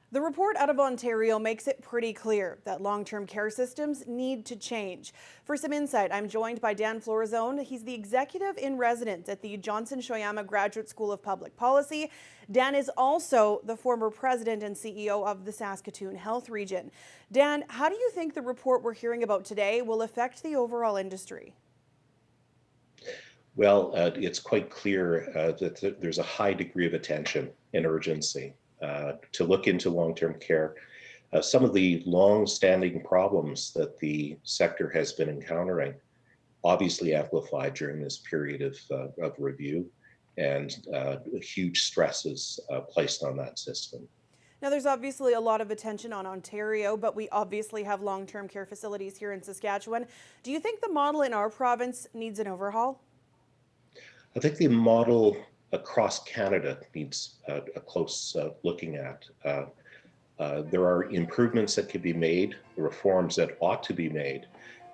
The report out of Ontario makes it pretty clear that long-term care systems need to change. For some insight, I'm joined by Dan Florizone. He's the executive in residence at the Johnson Shoyama Graduate School of Public Policy. Dan is also the former president and CEO of the Saskatchewan Health Region. Dan, how do you think the report we're hearing about today will affect the overall industry? Well, it's quite clear that there's a high degree of attention and urgency to look into long-term care. Some of the long-standing problems that the sector has been encountering obviously amplified during this period of review, and huge stresses placed on that system. Now, there's obviously a lot of attention on Ontario, but we obviously have long-term care facilities here in Saskatchewan. Do you think the model in our province needs an overhaul? I think the model across Canada needs a close looking at. There are improvements that can be made, reforms that ought to be made.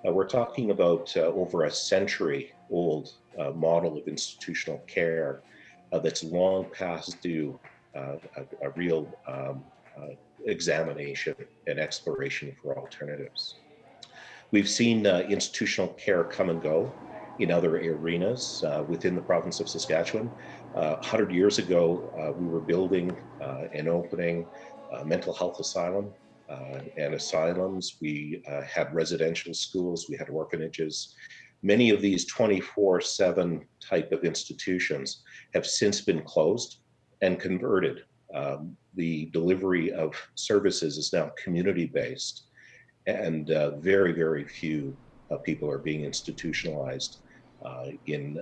We're talking about over a century old model of institutional care that's long past due a real examination and exploration for alternatives. We've seen institutional care come and go in other arenas within the province of Saskatchewan. 100 years ago, we were building and opening a mental health asylum and asylums. We had residential schools, we had orphanages. Many of these 24/7 type of institutions have since been closed and converted. The delivery of services is now community-based, and very, very few people are being institutionalized in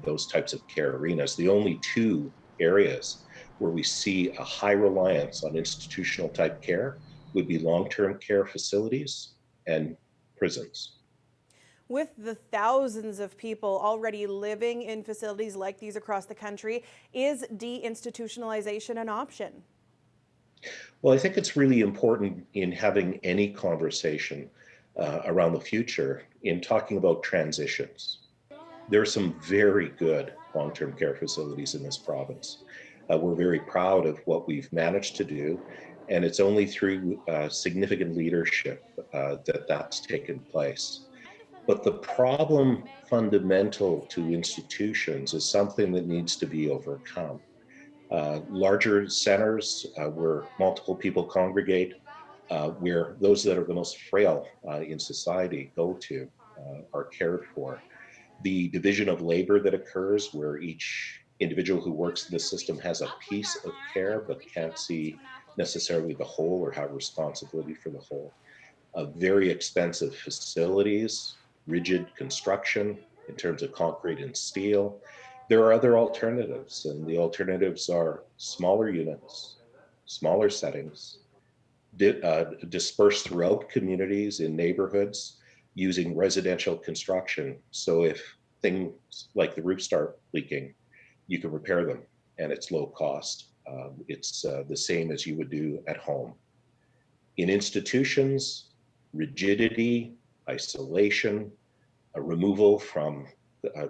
those types of care arenas. The only two areas where we see a high reliance on institutional type care would be long-term care facilities and prisons. With the thousands of people already living in facilities like these across the country, is deinstitutionalization an option? Well, I think it's really important in having any conversation around the future in talking about transitions. There are some very good long-term care facilities in this province. We're very proud of what we've managed to do, and it's only through significant leadership that that's taken place. But the problem fundamental to institutions is something that needs to be overcome. Larger centers where multiple people congregate, where those that are the most frail in society go to, are cared for. The division of labor that occurs, where each individual who works in the system has a piece of care but can't see necessarily the whole or have responsibility for the whole. Very expensive facilities, rigid construction in terms of concrete and steel. There are other alternatives, and the alternatives are smaller units, smaller settings, dispersed throughout communities in neighborhoods using residential construction. So if things like the roof start leaking, you can repair them and it's low cost. It's the same as you would do at home. In institutions, rigidity, isolation, a removal from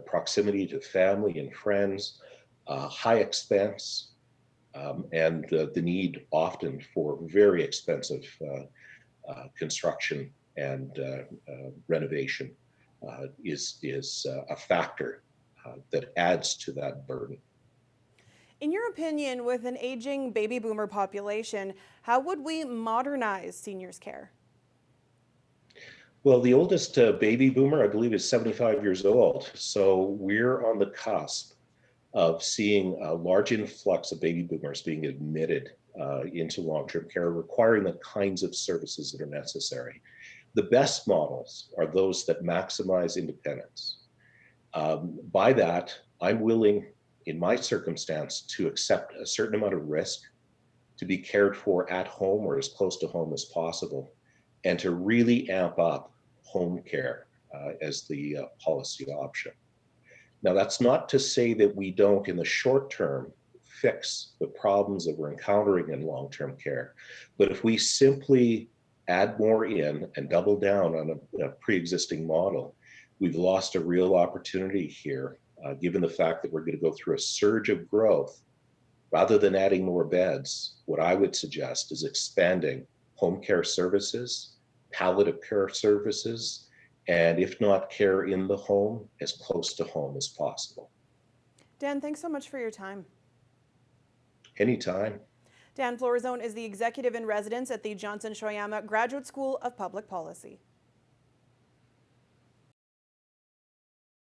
proximity to family and friends, high expense, and the need often for very expensive construction and renovation is a factor that adds to that burden. In your opinion, with an aging baby boomer population, how would we modernize seniors' care? Well, the oldest baby boomer, I believe, is 75 years old. So we're on the cusp of seeing a large influx of baby boomers being admitted into long-term care, requiring the kinds of services that are necessary. The best models are those that maximize independence. By that, I'm willing, in my circumstance, to accept a certain amount of risk, to be cared for at home or as close to home as possible, and to really amp up home care as the policy option. Now, that's not to say that we don't, in the short term, fix the problems that we're encountering in long-term care. But if we simply add more in and double down on a pre-existing model, we've lost a real opportunity here, given the fact that we're going to go through a surge of growth Rather than adding more beds, what I would suggest is expanding home care services, palliative care services, and if not care in the home, as close to home as possible. Dan, thanks so much for your time. Anytime. Dan Florazone is the executive in residence at the Johnson Shoyama Graduate School of Public Policy.